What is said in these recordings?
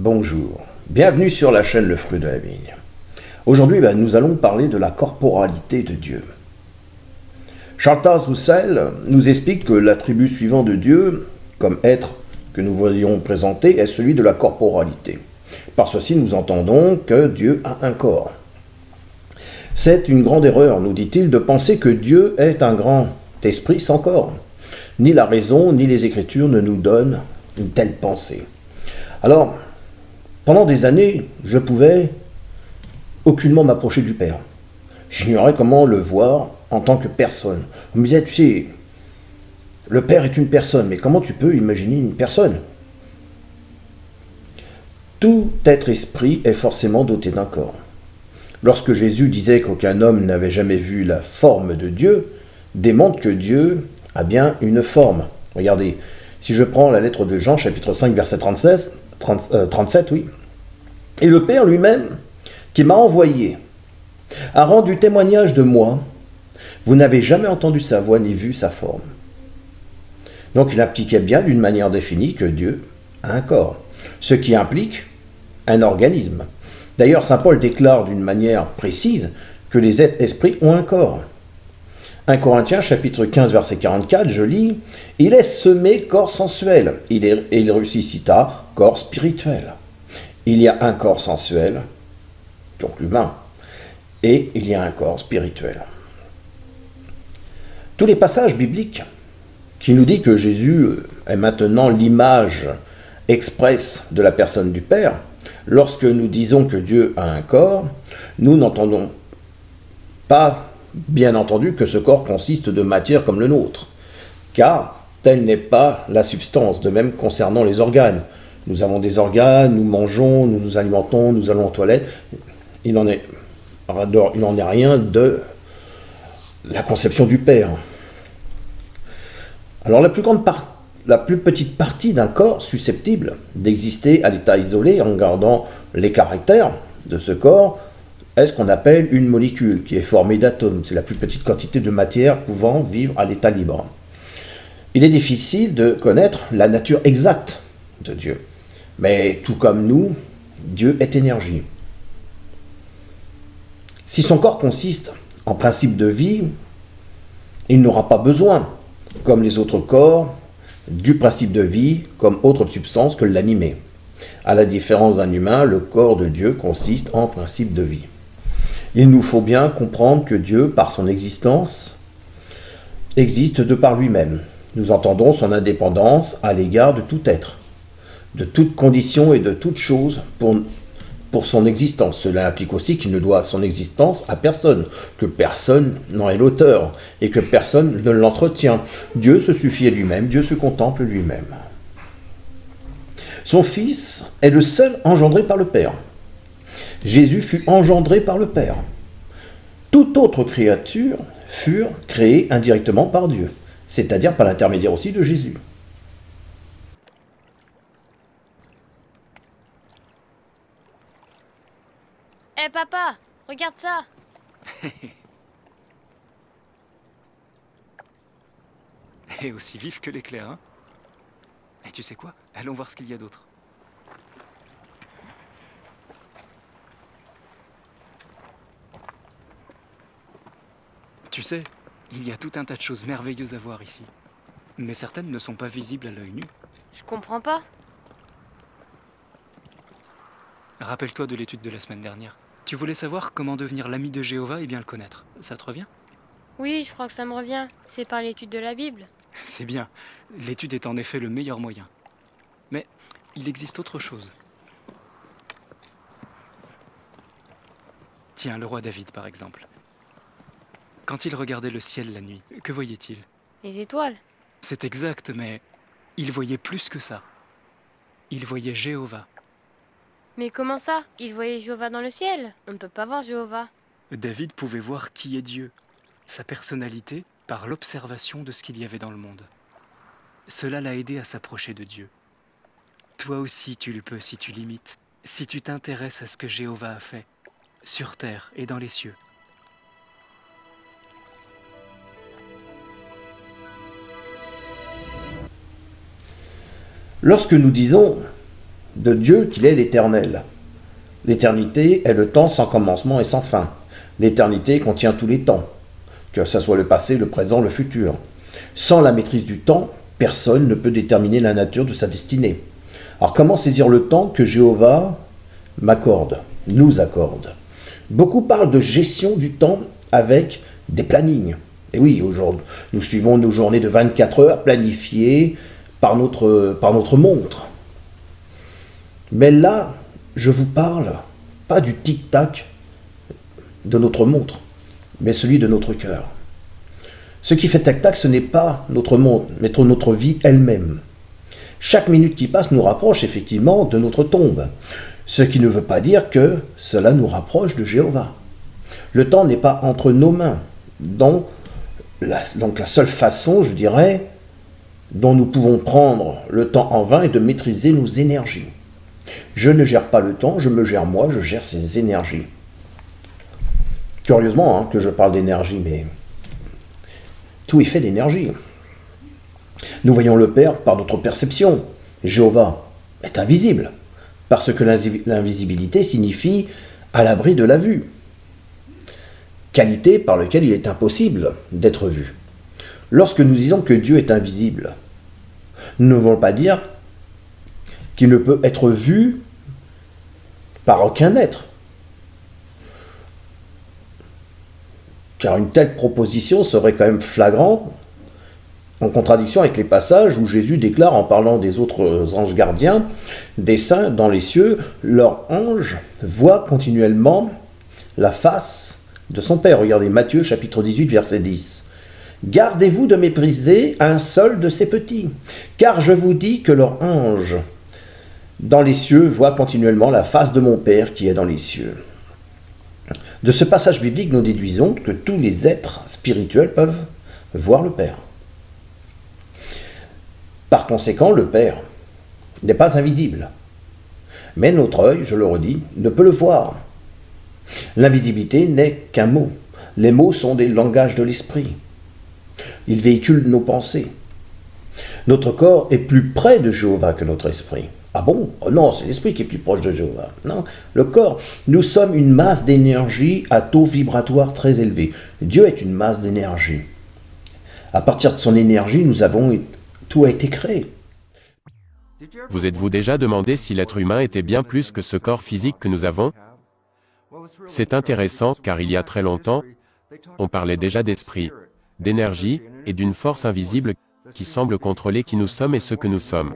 Bonjour, bienvenue sur la chaîne Le Fruit de la Vigne. Aujourd'hui, nous allons parler de la corporalité de Dieu. Charles Taze Russell nous explique que l'attribut suivant de Dieu, comme être que nous voyons présenter, est celui de la corporalité. Par ceci, nous entendons que Dieu a un corps. C'est une grande erreur, nous dit-il, de penser que Dieu est un grand esprit sans corps. Ni la raison, ni les Écritures ne nous donnent une telle pensée. Alors, pendant des années, je pouvais aucunement m'approcher du Père. J'ignorais comment le voir en tant que personne. On me disait, tu sais, le Père est une personne, mais comment tu peux imaginer une personne? Tout être esprit est forcément doté d'un corps. Lorsque Jésus disait qu'aucun homme n'avait jamais vu la forme de Dieu, démontre que Dieu a bien une forme. Regardez, si je prends la lettre de Jean, chapitre 5, verset 37, oui. Et le Père lui-même, qui m'a envoyé, a rendu témoignage de moi. Vous n'avez jamais entendu sa voix ni vu sa forme. Donc il impliquait bien d'une manière définie que Dieu a un corps, ce qui implique un organisme. D'ailleurs, saint Paul déclare d'une manière précise que les êtres esprits ont un corps. 1 Corinthiens, chapitre 15, verset 44, je lis « Il est semé corps sensuel, il ressuscita corps spirituel. » Il y a un corps sensuel, donc l'humain, et il y a un corps spirituel. Tous les passages bibliques qui nous disent que Jésus est maintenant l'image expresse de la personne du Père, lorsque nous disons que Dieu a un corps, nous n'entendons pas, bien entendu, que ce corps consiste de matière comme le nôtre, car telle n'est pas la substance, de même concernant les organes. Nous avons des organes, nous mangeons, nous nous alimentons, nous allons aux toilettes. Il n'en est rien de la conception du Père. Alors la plus petite partie d'un corps susceptible d'exister à l'état isolé en gardant les caractères de ce corps est ce qu'on appelle une molécule qui est formée d'atomes. C'est la plus petite quantité de matière pouvant vivre à l'état libre. Il est difficile de connaître la nature exacte de Dieu. Mais tout comme nous, Dieu est énergie. Si son corps consiste en principe de vie, il n'aura pas besoin, comme les autres corps, du principe de vie comme autre substance que l'animé. À la différence d'un humain, le corps de Dieu consiste en principe de vie. Il nous faut bien comprendre que Dieu, par son existence, existe de par lui-même. Nous entendons son indépendance à l'égard de tout être, de toute condition et de toute chose pour son existence. Cela implique aussi qu'il ne doit son existence à personne, que personne n'en est l'auteur et que personne ne l'entretient. Dieu se suffit à lui-même, Dieu se contemple lui-même. Son Fils est le seul engendré par le Père. Jésus fut engendré par le Père. Toute autre créature furent créées indirectement par Dieu, c'est-à-dire par l'intermédiaire aussi de Jésus. Hé papa, regarde ça. Et aussi vif que l'éclair, hein? Et tu sais quoi? Allons voir ce qu'il y a d'autre. Tu sais, il y a tout un tas de choses merveilleuses à voir ici. Mais certaines ne sont pas visibles à l'œil nu. Je comprends pas. Rappelle-toi de l'étude de la semaine dernière. Tu voulais savoir comment devenir l'ami de Jéhovah et bien le connaître. Ça te revient? Oui, je crois que ça me revient. C'est par l'étude de la Bible. C'est bien. L'étude est en effet le meilleur moyen. Mais il existe autre chose. Tiens, le roi David par exemple. Quand il regardait le ciel la nuit, que voyait-il? Les étoiles. C'est exact, mais il voyait plus que ça. Il voyait Jéhovah. Mais comment ça? Il voyait Jéhovah dans le ciel. On ne peut pas voir Jéhovah. David pouvait voir qui est Dieu, sa personnalité, par l'observation de ce qu'il y avait dans le monde. Cela l'a aidé à s'approcher de Dieu. Toi aussi tu le peux si tu l'imites, si tu t'intéresses à ce que Jéhovah a fait, sur terre et dans les cieux. Lorsque nous disons de Dieu qu'il est l'Éternel. L'éternité est le temps sans commencement et sans fin. L'éternité contient tous les temps, que ce soit le passé, le présent, le futur. Sans la maîtrise du temps, personne ne peut déterminer la nature de sa destinée. Alors comment saisir le temps que Jéhovah nous accorde? Beaucoup parlent de gestion du temps avec des plannings. Et oui, aujourd'hui, nous suivons nos journées de 24 heures planifiées par notre montre. Mais là, je vous parle pas du tic-tac de notre montre, mais celui de notre cœur. Ce qui fait tac-tac, ce n'est pas notre montre, mais notre vie elle-même. Chaque minute qui passe nous rapproche effectivement de notre tombe, ce qui ne veut pas dire que cela nous rapproche de Jéhovah. Le temps n'est pas entre nos mains, donc la seule façon, je dirais, dont nous pouvons prendre le temps en vain est de maîtriser nos énergies. Je ne gère pas le temps, je me gère moi, je gère ses énergies. Curieusement que je parle d'énergie, mais tout est fait d'énergie. Nous voyons le Père par notre perception. Jéhovah est invisible, parce que l'invisibilité signifie à l'abri de la vue. Qualité par laquelle il est impossible d'être vu. Lorsque nous disons que Dieu est invisible, nous ne voulons pas dire qu'il ne peut être vu par aucun être. Car une telle proposition serait quand même flagrante, en contradiction avec les passages où Jésus déclare, en parlant des autres anges gardiens, des saints dans les cieux, leur ange voit continuellement la face de son Père. Regardez Matthieu chapitre 18, verset 10. Gardez-vous de mépriser un seul de ces petits, car je vous dis que leur ange dans les cieux voit continuellement la face de mon Père qui est dans les cieux. De ce passage biblique, nous déduisons que tous les êtres spirituels peuvent voir le Père. Par conséquent, le Père n'est pas invisible. Mais notre œil, je le redis, ne peut le voir. L'invisibilité n'est qu'un mot. Les mots sont des langages de l'esprit. Ils véhiculent nos pensées. Notre corps est plus près de Jéhovah que notre esprit. Ah bon? Oh non, c'est l'esprit qui est plus proche de Jéhovah. Non, le corps. Nous sommes une masse d'énergie à taux vibratoire très élevé. Dieu est une masse d'énergie. À partir de son énergie, tout a été créé. Vous êtes-vous déjà demandé si l'être humain était bien plus que ce corps physique que nous avons? C'est intéressant, car il y a très longtemps, on parlait déjà d'esprit, d'énergie, et d'une force invisible qui semble contrôler qui nous sommes et ce que nous sommes.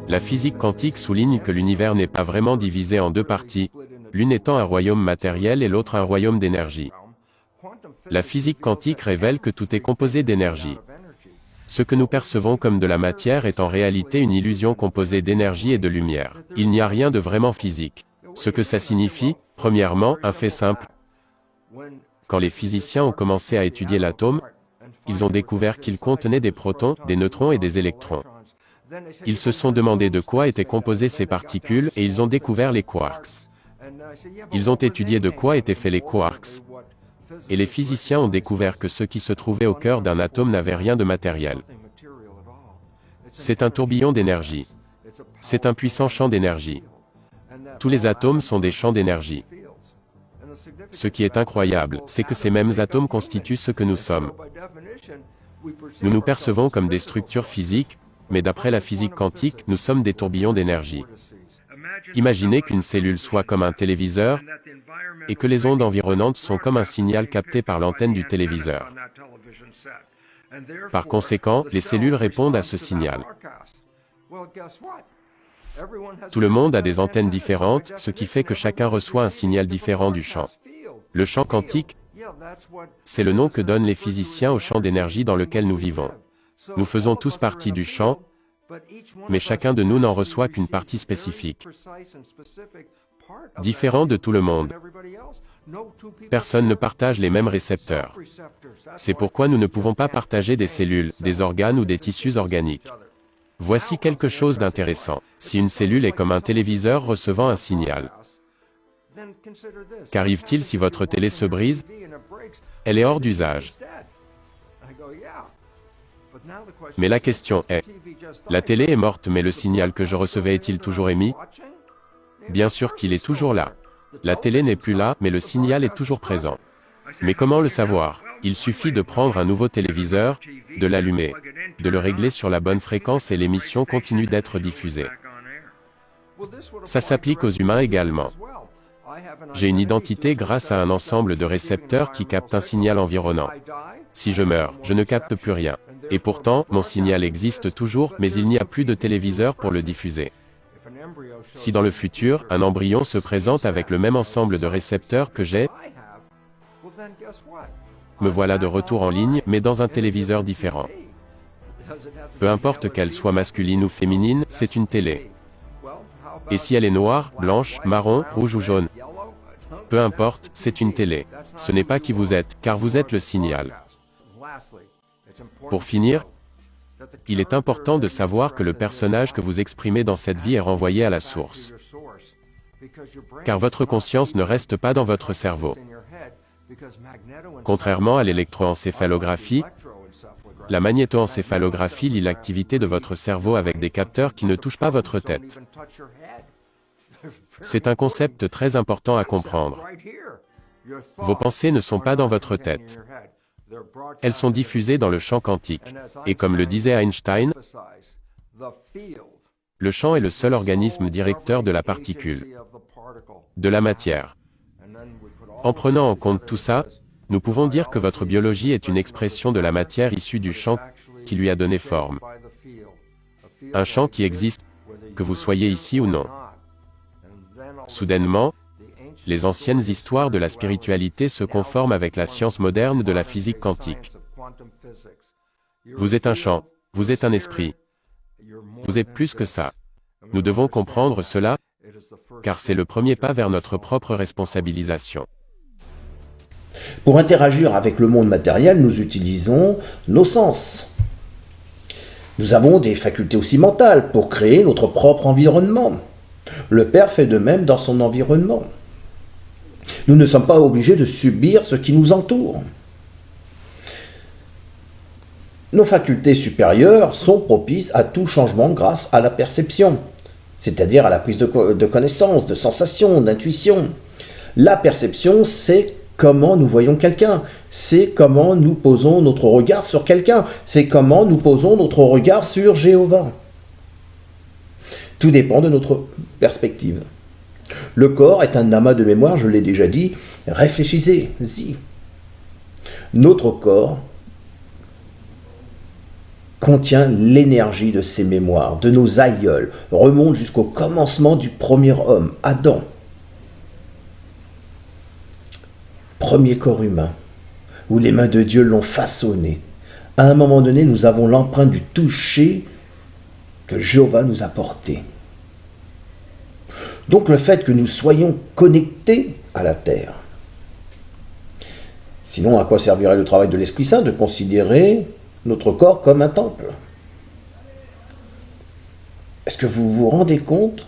La physique quantique souligne que l'univers n'est pas vraiment divisé en deux parties, l'une étant un royaume matériel et l'autre un royaume d'énergie. La physique quantique révèle que tout est composé d'énergie. Ce que nous percevons comme de la matière est en réalité une illusion composée d'énergie et de lumière. Il n'y a rien de vraiment physique. Ce que ça signifie, premièrement, un fait simple. Quand les physiciens ont commencé à étudier l'atome, ils ont découvert qu'il contenait des protons, des neutrons et des électrons. Ils se sont demandé de quoi étaient composées ces particules et ils ont découvert les quarks. Ils ont étudié de quoi étaient faits les quarks. Et les physiciens ont découvert que ce qui se trouvait au cœur d'un atome n'avait rien de matériel. C'est un tourbillon d'énergie. C'est un puissant champ d'énergie. Tous les atomes sont des champs d'énergie. Ce qui est incroyable, c'est que ces mêmes atomes constituent ce que nous sommes. Nous nous percevons comme des structures physiques, mais d'après la physique quantique, nous sommes des tourbillons d'énergie. Imaginez qu'une cellule soit comme un téléviseur, et que les ondes environnantes sont comme un signal capté par l'antenne du téléviseur. Par conséquent, les cellules répondent à ce signal. Tout le monde a des antennes différentes, ce qui fait que chacun reçoit un signal différent du champ. Le champ quantique, c'est le nom que donnent les physiciens au champ d'énergie dans lequel nous vivons. Nous faisons tous partie du champ, mais chacun de nous n'en reçoit qu'une partie spécifique. Différent de tout le monde. Personne ne partage les mêmes récepteurs. C'est pourquoi nous ne pouvons pas partager des cellules, des organes ou des tissus organiques. Voici quelque chose d'intéressant. Si une cellule est comme un téléviseur recevant un signal, qu'arrive-t-il si votre télé se brise? Elle est hors d'usage. Mais la question est, la télé est morte mais le signal que je recevais est-il toujours émis? Bien sûr qu'il est toujours là. La télé n'est plus là, mais le signal est toujours présent. Mais comment le savoir? Il suffit de prendre un nouveau téléviseur, de l'allumer, de le régler sur la bonne fréquence et l'émission continue d'être diffusée. Ça s'applique aux humains également. J'ai une identité grâce à un ensemble de récepteurs qui captent un signal environnant. Si je meurs, je ne capte plus rien. Et pourtant, mon signal existe toujours, mais il n'y a plus de téléviseur pour le diffuser. Si dans le futur, un embryon se présente avec le même ensemble de récepteurs que j'ai, me voilà de retour en ligne, mais dans un téléviseur différent. Peu importe qu'elle soit masculine ou féminine, c'est une télé. Et si elle est noire, blanche, marron, rouge ou jaune? Peu importe, c'est une télé. Ce n'est pas qui vous êtes, car vous êtes le signal. Pour finir, il est important de savoir que le personnage que vous exprimez dans cette vie est renvoyé à la source. Car votre conscience ne reste pas dans votre cerveau. Contrairement à l'électroencéphalographie, la magnétoencéphalographie lit l'activité de votre cerveau avec des capteurs qui ne touchent pas votre tête. C'est un concept très important à comprendre. Vos pensées ne sont pas dans votre tête. Elles sont diffusées dans le champ quantique. Et comme le disait Einstein, le champ est le seul organisme directeur de la particule, de la matière. En prenant en compte tout ça, nous pouvons dire que votre biologie est une expression de la matière issue du champ qui lui a donné forme. Un champ qui existe, que vous soyez ici ou non. Soudainement, les anciennes histoires de la spiritualité se conforment avec la science moderne de la physique quantique. Vous êtes un champ, vous êtes un esprit. Vous êtes plus que ça. Nous devons comprendre cela, car c'est le premier pas vers notre propre responsabilisation. Pour interagir avec le monde matériel, nous utilisons nos sens. Nous avons des facultés aussi mentales pour créer notre propre environnement. Le Père fait de même dans son environnement. Nous ne sommes pas obligés de subir ce qui nous entoure. Nos facultés supérieures sont propices à tout changement grâce à la perception, c'est-à-dire à la prise de connaissance, de sensation, d'intuition. La perception, c'est comment nous voyons quelqu'un, c'est comment nous posons notre regard sur quelqu'un, c'est comment nous posons notre regard sur Jéhovah. Tout dépend de notre perspective. Le corps est un amas de mémoire, je l'ai déjà dit, réfléchissez-y. Notre corps contient l'énergie de ces mémoires, de nos aïeuls, remonte jusqu'au commencement du premier homme, Adam. Premier corps humain, où les mains de Dieu l'ont façonné. À un moment donné, nous avons l'empreinte du toucher que Jéhovah nous a porté. Donc le fait que nous soyons connectés à la terre. Sinon, à quoi servirait le travail de l'Esprit Saint de considérer notre corps comme un temple? Est-ce que vous vous rendez compte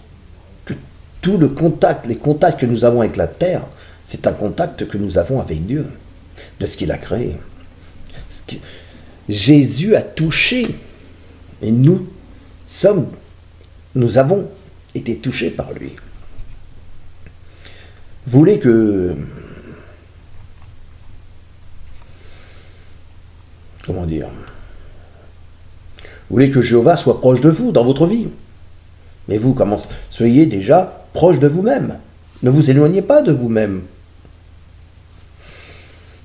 que tout le contact, les contacts que nous avons avec la terre, c'est un contact que nous avons avec Dieu, de ce qu'il a créé. Jésus a touché, et nous avons été touchés par lui. Vous voulez que... Comment dire? Vous voulez que Jéhovah soit proche de vous dans votre vie. Mais vous, soyez déjà proche de vous-même. Ne vous éloignez pas de vous-même.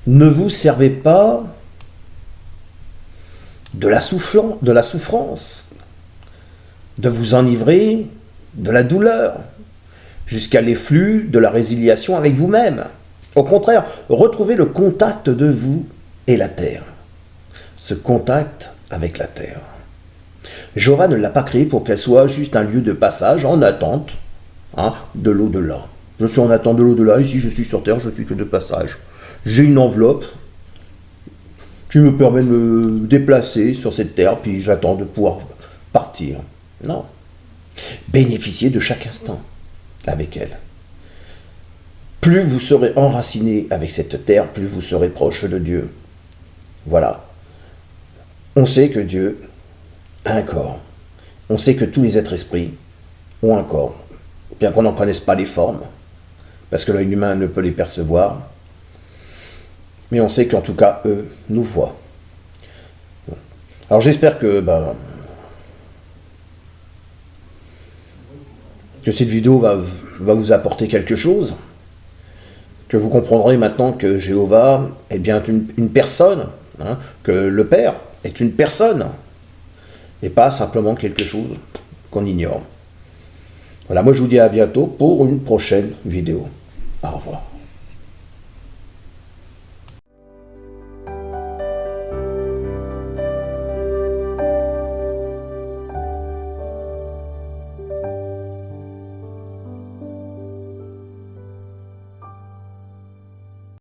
Ne vous servez pas de la souffrance, de vous enivrer de la douleur, jusqu'à l'efflux de la résiliation avec vous-même. Au contraire, retrouvez le contact de vous et la terre. Ce contact avec la terre. Jéhovah ne l'a pas créé pour qu'elle soit juste un lieu de passage en attente de l'au-delà. Je suis en attente de l'au-delà, ici je suis sur terre, je suis que de passage. J'ai une enveloppe qui me permet de me déplacer sur cette terre, puis j'attends de pouvoir partir. Non. Bénéficiez de chaque instant avec elle. Plus vous serez enraciné avec cette terre, plus vous serez proche de Dieu. Voilà. On sait que Dieu a un corps. On sait que tous les êtres esprits ont un corps, bien qu'on n'en connaisse pas les formes, parce que l'œil humain ne peut les percevoir. Mais on sait qu'en tout cas, eux nous voient. Alors j'espère que cette vidéo va vous apporter quelque chose, que vous comprendrez maintenant que Jéhovah est bien une personne, hein, que le Père est une personne, et pas simplement quelque chose qu'on ignore. Voilà, moi je vous dis à bientôt pour une prochaine vidéo. Au revoir.